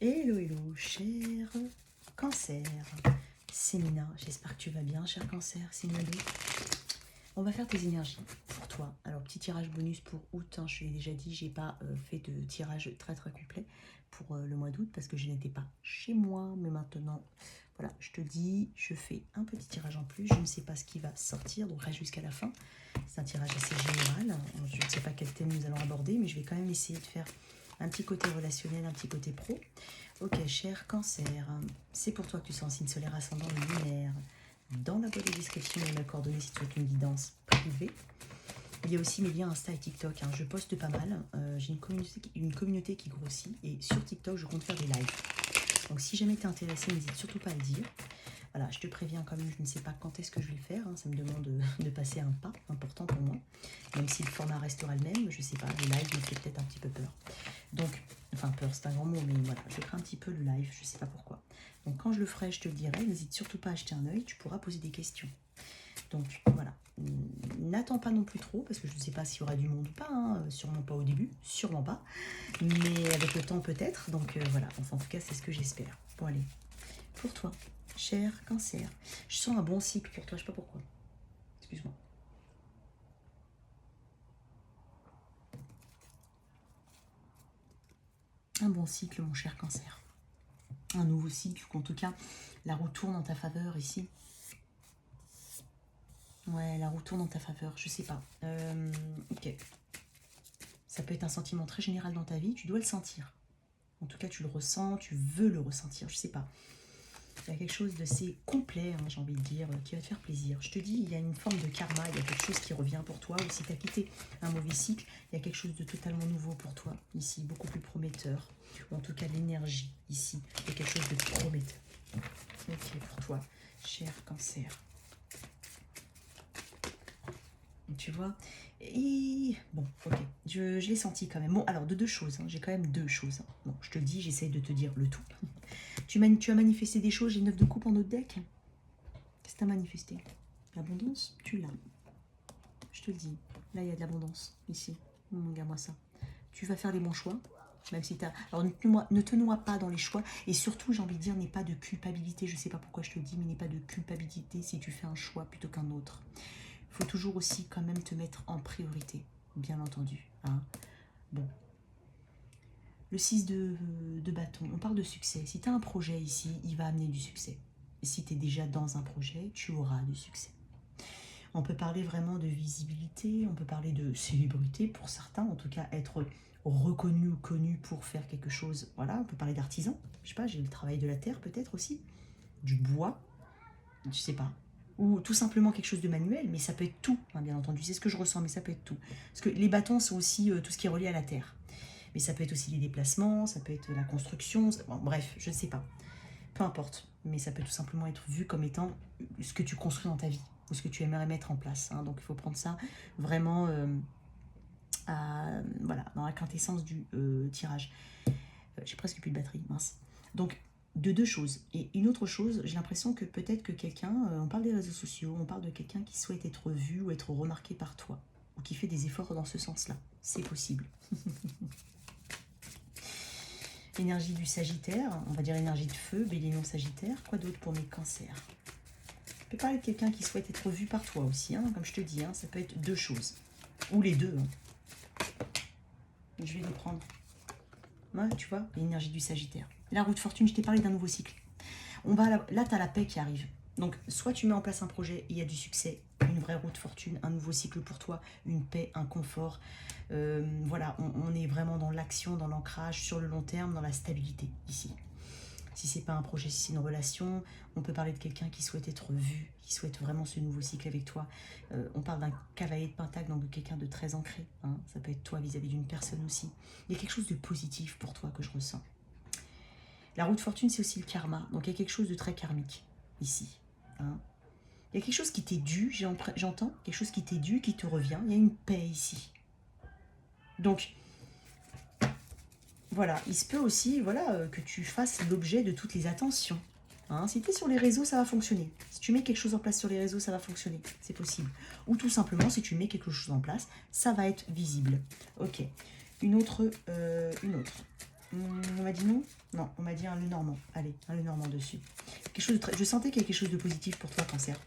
Hello, hello, cher cancer. C'est Mina, j'espère que tu vas bien, cher cancer, c'est Mina. On va faire tes énergies pour toi. Alors, petit tirage bonus pour août, hein, je l'ai déjà dit, j'ai pas fait de tirage très complet pour le mois d'août parce que je n'étais pas chez moi. Mais maintenant, voilà, je te dis, je fais un petit tirage en plus. Je ne sais pas ce qui va sortir, donc reste jusqu'à la fin. C'est un tirage assez général. Je ne sais pas quel thème nous allons aborder, mais je vais quand même essayer de faire un petit côté relationnel, un petit côté pro. Ok, cher cancer, c'est pour toi que tu sens signe solaire ascendant lunaire. Dans la boîte de description, il y a mes coordonnées si tu souhaites une guidance privée. Il y a aussi mes liens Insta et TikTok. Hein. Je poste pas mal. J'ai une communauté qui grossit. Et sur TikTok, je compte faire des lives. Donc si jamais tu es intéressé, n'hésite surtout pas à le dire. Voilà, je te préviens quand même, je ne sais pas quand est-ce que je vais le faire. Hein. Ça me demande de passer un pas important pour moi. Même si le format restera le même, je ne sais pas, le live me fait peut-être un petit peu peur. Donc, enfin peur, c'est un grand mot, mais voilà, je crains un petit peu le live, je ne sais pas pourquoi. Donc quand je le ferai, je te le dirai. N'hésite surtout pas à jeter un œil, tu pourras poser des questions. Donc voilà, n'attends pas non plus trop, parce que je ne sais pas s'il y aura du monde ou pas, hein. Sûrement pas au début, sûrement pas, mais avec le temps peut-être, donc voilà, enfin en tout cas c'est ce que j'espère. Bon allez, pour toi, cher cancer, je sens un bon cycle pour toi, je ne sais pas pourquoi, excuse-moi. Un bon cycle mon cher cancer, un nouveau cycle, en tout cas la roue tourne en ta faveur ici. Ouais, la roue tourne en ta faveur, je sais pas. Ok. Ça peut être un sentiment très général dans ta vie, tu dois le sentir. En tout cas, tu le ressens, tu veux le ressentir, je sais pas. Il y a quelque chose de c'est complet, hein, j'ai envie de dire, qui va te faire plaisir. Je te dis, il y a une forme de karma, il y a quelque chose qui revient pour toi. Ou si tu as quitté un mauvais cycle, il y a quelque chose de totalement nouveau pour toi, ici, beaucoup plus prometteur. Ou en tout cas, l'énergie, ici, il y a quelque chose de prometteur. Ok, pour toi, cher cancer. Tu vois. Et bon, ok, je l'ai senti quand même. Bon, alors de deux choses, hein. J'ai quand même deux choses. Hein. Bon, je te le dis, j'essaye de te dire le tout. Tu as manifesté des choses, j'ai 9 de coupe en notre deck. Qu'est-ce que tu as manifesté? L'abondance, tu l'as. Je te le dis, là il y a de l'abondance, ici. Regarde-moi ça. Tu vas faire les bons choix, même si tu as... Alors ne te noie pas dans les choix, et surtout j'ai envie de dire, n'aie pas de culpabilité, je sais pas pourquoi je te le dis, mais n'aie pas de culpabilité si tu fais un choix plutôt qu'un autre. Il faut toujours aussi quand même te mettre en priorité, bien entendu. Hein. Bon. Le 6 de bâton, on parle de succès. Si tu as un projet ici, il va amener du succès. Et si tu es déjà dans un projet, tu auras du succès. On peut parler vraiment de visibilité, on peut parler de célébrité pour certains, en tout cas être reconnu ou connu pour faire quelque chose. Voilà, on peut parler d'artisan. Je sais pas, j'ai le travail de la terre peut-être aussi, du bois, je sais pas. Ou tout simplement quelque chose de manuel, mais ça peut être tout, hein, bien entendu. C'est ce que je ressens, mais ça peut être tout. Parce que les bâtons sont aussi tout ce qui est relié à la terre. Mais ça peut être aussi les déplacements, ça peut être la construction, bon, bref, je ne sais pas. Peu importe. Mais ça peut tout simplement être vu comme étant ce que tu construis dans ta vie, ou ce que tu aimerais mettre en place. Hein. Donc il faut prendre ça vraiment voilà, dans la quintessence du tirage. J'ai presque plus de batterie, mince. Donc, de deux choses. Et une autre chose, j'ai l'impression que peut-être que quelqu'un, on parle des réseaux sociaux, on parle de quelqu'un qui souhaite être vu ou être remarqué par toi, ou qui fait des efforts dans ce sens-là. C'est possible. Énergie du Sagittaire, on va dire énergie de feu, Bélier non Sagittaire. Quoi d'autre pour mes cancers? Je peux parler de quelqu'un qui souhaite être vu par toi aussi, hein, comme je te dis, hein, ça peut être deux choses. Ou les deux. Hein. Je vais les prendre. Ouais, tu vois, l'énergie du Sagittaire. La roue de fortune, je t'ai parlé d'un nouveau cycle. Là, tu as la paix qui arrive. Donc, soit tu mets en place un projet et il y a du succès, une vraie roue de fortune, un nouveau cycle pour toi, une paix, un confort. Voilà, on est vraiment dans l'action, dans l'ancrage, sur le long terme, dans la stabilité, ici. Si c'est pas un projet, si c'est une relation, on peut parler de quelqu'un qui souhaite être vu, qui souhaite vraiment ce nouveau cycle avec toi. On parle d'un cavalier de pentacle, donc de quelqu'un de très ancré. Hein. Ça peut être toi vis-à-vis d'une personne aussi. Il y a quelque chose de positif pour toi que je ressens. La roue de fortune, c'est aussi le karma. Donc il y a quelque chose de très karmique ici. Hein. Il y a quelque chose qui t'est dû, j'entends, quelque chose qui t'est dû, qui te revient. Il y a une paix ici. Donc, voilà, il se peut aussi que tu fasses l'objet de toutes les attentions. Hein, si tu es sur les réseaux, ça va fonctionner. Si tu mets quelque chose en place sur les réseaux, ça va fonctionner. C'est possible. Ou tout simplement, si tu mets quelque chose en place, ça va être visible. Ok. Une autre. On m'a dit non? Non, on m'a dit un Lenormand. Allez, un Lenormand dessus. Quelque chose de très... Je sentais qu'il y a quelque chose de positif pour toi, Cancer.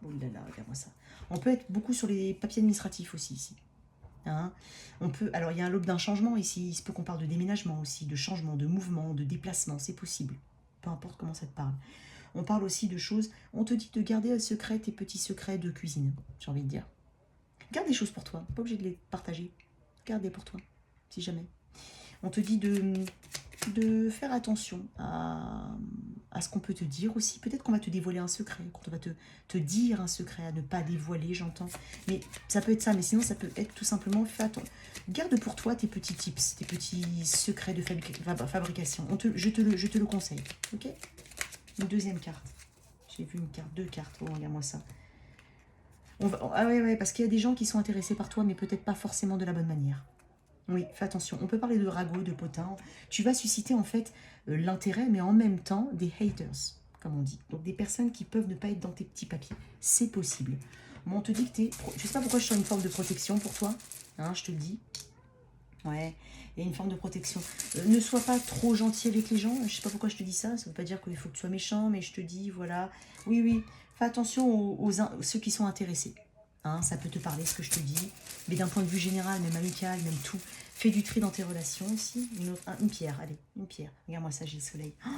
Oh là là, regarde-moi ça. On peut être beaucoup sur les papiers administratifs aussi, ici. Hein, on peut... Alors, il y a un l'aube d'un changement ici. Il se peut qu'on parle de déménagement aussi, de changement, de mouvement, de déplacement. C'est possible. Peu importe comment ça te parle. On parle aussi de choses... On te dit de garder un secret, tes petits secrets de cuisine, j'ai envie de dire. Garde des choses pour toi. Pas obligé de les partager. Garde-les pour toi, si jamais. On te dit de faire attention à ce qu'on peut te dire aussi. Peut-être qu'on va te dévoiler un secret, qu'on va te dire un secret à ne pas dévoiler, j'entends. Mais ça peut être ça, mais sinon ça peut être tout simplement, garde pour toi tes petits tips, tes petits secrets de fabrication. Je te le conseille, ok? Une deuxième carte. J'ai vu une carte, deux cartes. Oh, regarde-moi ça. Ah ouais, parce qu'il y a des gens qui sont intéressés par toi, mais peut-être pas forcément de la bonne manière. Oui, fais attention. On peut parler de ragots, de potins. Tu vas susciter en fait l'intérêt, mais en même temps des haters, comme on dit. Donc des personnes qui peuvent ne pas être dans tes petits papiers. C'est possible. Bon, on te dit que t'es... Je sais pas pourquoi je sens une forme de protection pour toi. Hein, je te le dis. Ouais, il y a une forme de protection. Ne sois pas trop gentil avec les gens. Je sais pas pourquoi je te dis ça. Ça veut pas dire qu'il faut que tu sois méchant, mais je te dis, voilà. Oui. Fais attention aux ceux qui sont intéressés. Hein, ça peut te parler, ce que je te dis. Mais d'un point de vue général, même amical, même tout. Fais du tri dans tes relations aussi. Une pierre, allez, une pierre. Regarde-moi ça, j'ai le soleil. Oh,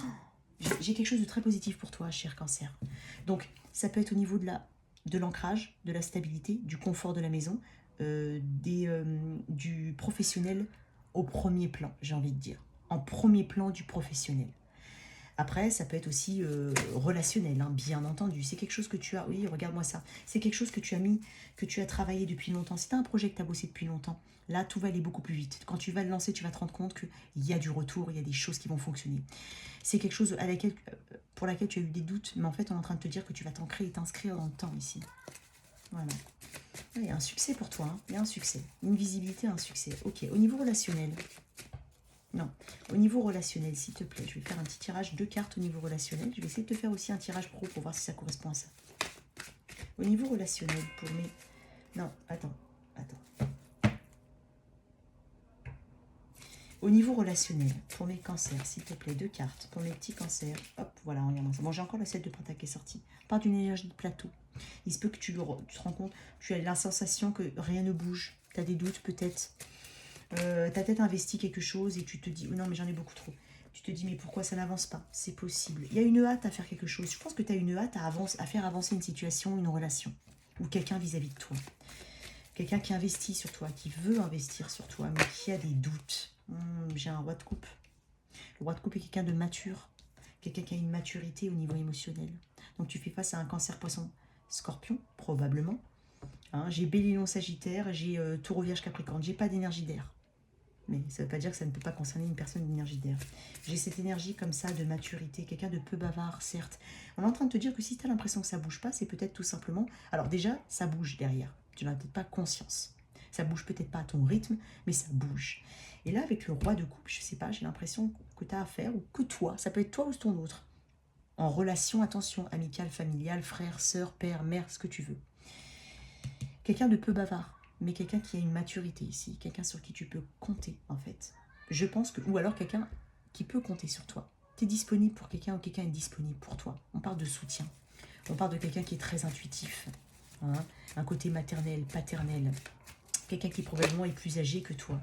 j'ai quelque chose de très positif pour toi, cher Cancer. Donc, ça peut être au niveau de l'ancrage, de la stabilité, du confort de la maison, du professionnel au premier plan, j'ai envie de dire. En premier plan du professionnel. Après, ça peut être aussi relationnel, hein, bien entendu. C'est quelque chose que tu as... Oui, regarde-moi ça. C'est quelque chose que tu as mis, que tu as travaillé depuis longtemps. C'est un projet que tu as bossé depuis longtemps. Là, tout va aller beaucoup plus vite. Quand tu vas le lancer, tu vas te rendre compte qu'il y a du retour, il y a des choses qui vont fonctionner. C'est quelque chose pour laquelle tu as eu des doutes, mais en fait, on est en train de te dire que tu vas t'ancrer et t'inscrire dans le temps ici. Voilà. Il y a un succès pour toi. Hein. Il y a un succès. Une visibilité, un succès. Ok, au niveau relationnel... Non, au niveau relationnel, s'il te plaît, je vais faire un petit tirage de cartes au niveau relationnel. Je vais essayer de te faire aussi un tirage pro pour voir si ça correspond à ça. Au niveau relationnel, pour mes... Non, attends. Au niveau relationnel, pour mes cancers, s'il te plaît, deux cartes. Pour mes petits cancers, hop, voilà, regarde ça. Bon, j'ai encore la 7 de pentacle qui est sortie. Par d'une énergie de plateau. Il se peut que tu te rends compte, tu as la sensation que rien ne bouge. Tu as des doutes peut-être. Tu as peut-être investi quelque chose et tu te dis, oh non mais j'en ai beaucoup trop. Tu te dis, mais pourquoi ça n'avance pas? C'est possible. Il y a une hâte à faire quelque chose. Je pense que tu as une hâte à faire avancer une situation, une relation. Ou quelqu'un vis-à-vis de toi. Quelqu'un qui investit sur toi, qui veut investir sur toi, mais qui a des doutes. J'ai un roi de coupe. Le roi de coupe est quelqu'un de mature. Quelqu'un qui a une maturité au niveau émotionnel. Donc tu fais face à un cancer poisson scorpion, probablement. Hein, j'ai bélier lion sagittaire, j'ai taureau vierge capricorne. J'ai pas d'énergie d'air. Mais ça ne veut pas dire que ça ne peut pas concerner une personne d'énergie d'air. J'ai cette énergie comme ça de maturité, quelqu'un de peu bavard, certes. On est en train de te dire que si tu as l'impression que ça ne bouge pas, c'est peut-être tout simplement... Alors déjà, ça bouge derrière. Tu n'en as peut-être pas conscience. Ça bouge peut-être pas à ton rythme, mais ça bouge. Et là, avec le roi de coupe, je sais pas, j'ai l'impression que tu as affaire, ou que toi, ça peut être toi ou ton autre, en relation, attention, amicale, familiale, frère, sœur, père, mère, ce que tu veux. Quelqu'un de peu bavard. Mais quelqu'un qui a une maturité ici, quelqu'un sur qui tu peux compter, en fait. Je pense que... Ou alors quelqu'un qui peut compter sur toi. Tu es disponible pour quelqu'un ou quelqu'un est disponible pour toi. On parle de soutien. On parle de quelqu'un qui est très intuitif. Hein, un côté maternel, paternel. Quelqu'un qui probablement est plus âgé que toi.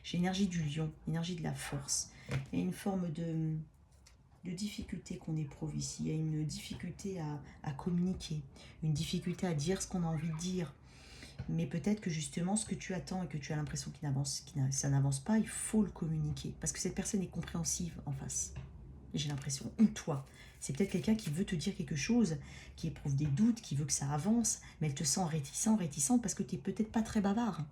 J'ai l'énergie du lion, l'énergie de la force. Il y a une forme de difficulté qu'on éprouve ici. Il y a une difficulté à communiquer. Une difficulté à dire ce qu'on a envie de dire. Mais peut-être que justement, ce que tu attends et que tu as l'impression que ça n'avance pas, il faut le communiquer. Parce que cette personne est compréhensive en face. J'ai l'impression. Ou toi. C'est peut-être quelqu'un qui veut te dire quelque chose, qui éprouve des doutes, qui veut que ça avance, mais elle te sent réticente parce que tu n'es peut-être pas très bavard.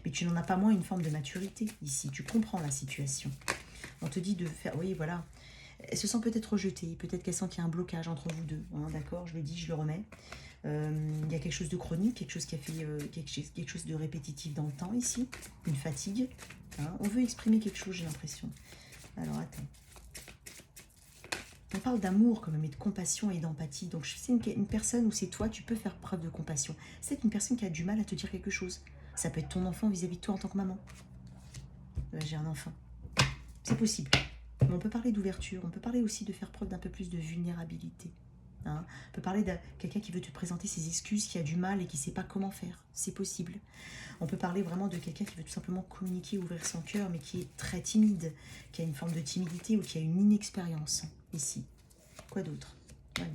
Mais tu n'en as pas moins une forme de maturité ici. Tu comprends la situation. On te dit de faire... Oui, voilà. Elle se sent peut-être rejetée. Peut-être qu'elle sent qu'il y a un blocage entre vous deux. Hein, d'accord, je le dis, je le remets. Il y a quelque chose de chronique, quelque chose qui a fait quelque chose de répétitif dans le temps ici, une fatigue. Hein. On veut exprimer quelque chose, j'ai l'impression. Alors attends. On parle d'amour quand même et de compassion et d'empathie. Donc c'est une personne où c'est toi, tu peux faire preuve de compassion. C'est une personne qui a du mal à te dire quelque chose. Ça peut être ton enfant vis-à-vis de toi en tant que maman. J'ai un enfant. C'est possible. Mais on peut parler d'ouverture, on peut parler aussi de faire preuve d'un peu plus de vulnérabilité. Hein. On peut parler de quelqu'un qui veut te présenter ses excuses, qui a du mal et qui ne sait pas comment faire. C'est possible. On peut parler vraiment de quelqu'un qui veut tout simplement communiquer, ouvrir son cœur, mais qui est très timide, qui a une forme de timidité ou qui a une inexpérience ici. Quoi d'autre? Ouais.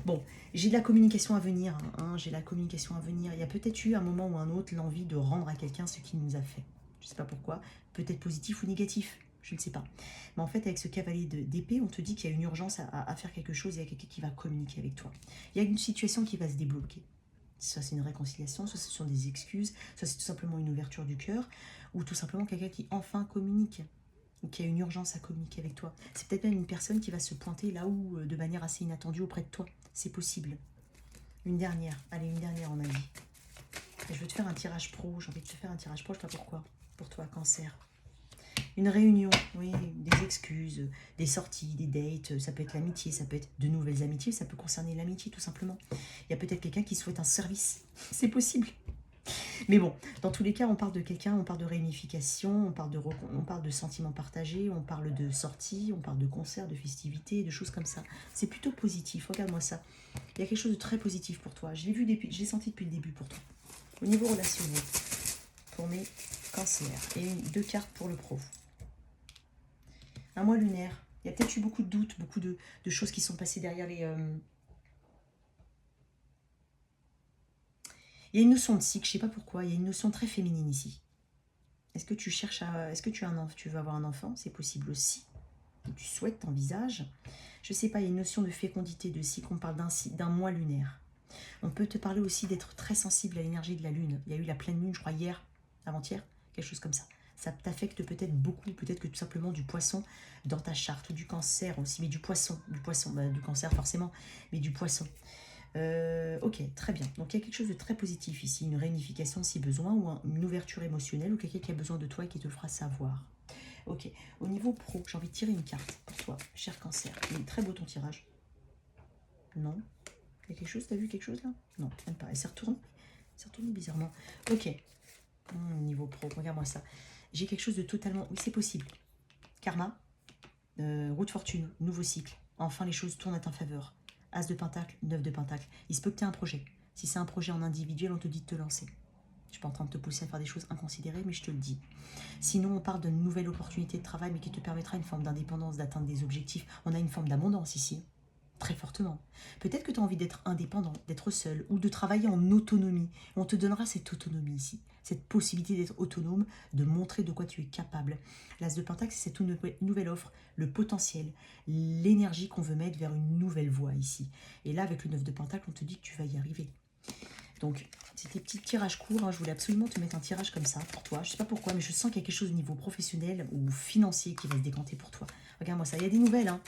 Bon, j'ai de la communication à venir. Hein, j'ai la communication à venir. Il y a peut-être eu un moment ou un autre l'envie de rendre à quelqu'un ce qu'il nous a fait. Je ne sais pas pourquoi. Peut-être positif ou négatif. Je ne sais pas. Mais en fait, avec ce cavalier d'épée, on te dit qu'il y a une urgence à faire quelque chose et il y a quelqu'un qui va communiquer avec toi. Il y a une situation qui va se débloquer. Soit c'est une réconciliation, soit ce sont des excuses, soit c'est tout simplement une ouverture du cœur, ou tout simplement quelqu'un qui enfin communique, ou qui a une urgence à communiquer avec toi. C'est peut-être même une personne qui va se pointer là où, de manière assez inattendue auprès de toi. C'est possible. Une dernière. Allez, une dernière, on a dit. Et je veux te faire un tirage pro. J'ai envie de te faire un tirage pro, je sais pas pourquoi. Pour toi, cancer. Une réunion, oui, des excuses, des sorties, des dates, ça peut être l'amitié, ça peut être de nouvelles amitiés, ça peut concerner l'amitié tout simplement. Il y a peut-être quelqu'un qui souhaite un service, c'est possible. Mais bon, dans tous les cas, on parle de quelqu'un, on parle de réunification, on parle de sentiments partagés, on parle de sorties, on parle de concerts, de festivités, de choses comme ça. C'est plutôt positif, regarde-moi ça. Il y a quelque chose de très positif pour toi, je l'ai senti depuis le début pour toi. Au niveau relationnel, pour mes cancers, et deux cartes pour le pro. Un mois lunaire. Il y a peut-être eu beaucoup de doutes, beaucoup de choses qui sont passées derrière les... Il y a une notion de cycle, je ne sais pas pourquoi. Il y a une notion très féminine ici. Est-ce que tu cherches à... Est-ce que tu veux avoir un enfant? C'est possible aussi. Et tu souhaites, t'envisages. Je ne sais pas, il y a une notion de fécondité, de cycle. On parle d'un mois lunaire. On peut te parler aussi d'être très sensible à l'énergie de la lune. Il y a eu la pleine lune, je crois, hier, avant-hier, quelque chose comme ça. Ça t'affecte peut-être beaucoup, peut-être que tout simplement du poisson dans ta charte, ou du cancer aussi, mais du poisson, bah, du cancer forcément, mais du poisson. Ok, très bien. Donc il y a quelque chose de très positif ici, une réunification si besoin, ou une ouverture émotionnelle, ou quelqu'un qui a besoin de toi et qui te le fera savoir. Ok, au niveau pro, j'ai envie de tirer une carte pour toi, cher cancer. Il est très beau ton tirage. Non? Il y a quelque chose, t'as vu quelque chose là? Non, même pas. Elle s'est retournée. Elle s'est retournée bizarrement. Ok. Niveau pro, regarde-moi ça. J'ai quelque chose de totalement... Oui, c'est possible. Karma, roue de fortune, nouveau cycle. Enfin, les choses tournent à ta faveur. As de pentacle, 9 de pentacle. Il se peut que tu aies un projet. Si c'est un projet en individuel, on te dit de te lancer. Je suis pas en train de te pousser à faire des choses inconsidérées, mais je te le dis. Sinon, on parle d'une nouvelle opportunité de travail, mais qui te permettra une forme d'indépendance, d'atteindre des objectifs. On a une forme d'abondance ici. Très fortement. Peut-être que tu as envie d'être indépendant, d'être seul, ou de travailler en autonomie. On te donnera cette autonomie ici, cette possibilité d'être autonome, de montrer de quoi tu es capable. L'As de Pentacle, c'est cette nouvelle offre, le potentiel, l'énergie qu'on veut mettre vers une nouvelle voie ici. Et là, avec le 9 de Pentacle, on te dit que tu vas y arriver. Donc, c'était petits tirages courts. Hein. Je voulais absolument te mettre un tirage comme ça pour toi. Je ne sais pas pourquoi, mais je sens qu'il y a quelque chose au niveau professionnel ou financier qui va se décanter pour toi. Regarde-moi ça. Il y a des nouvelles, hein.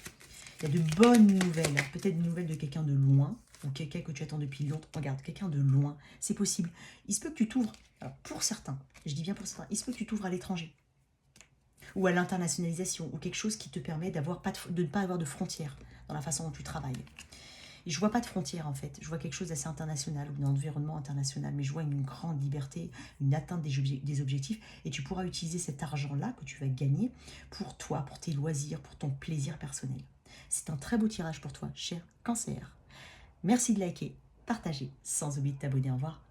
Il y a de bonnes nouvelles, peut-être des nouvelles de quelqu'un de loin, ou quelqu'un que tu attends depuis longtemps. Regarde, quelqu'un de loin, c'est possible. Il se peut que tu t'ouvres, alors pour certains, je dis bien pour certains, il se peut que tu t'ouvres à l'étranger, ou à l'internationalisation, ou quelque chose qui te permet de ne pas avoir de frontières dans la façon dont tu travailles. Et je vois pas de frontières en fait, je vois quelque chose d'assez international, ou d'un environnement international, mais je vois une grande liberté, une atteinte des objectifs, et tu pourras utiliser cet argent-là que tu vas gagner pour toi, pour tes loisirs, pour ton plaisir personnel. C'est un très beau tirage pour toi, cher cancer. Merci de liker, partager, sans oublier de t'abonner. Au revoir.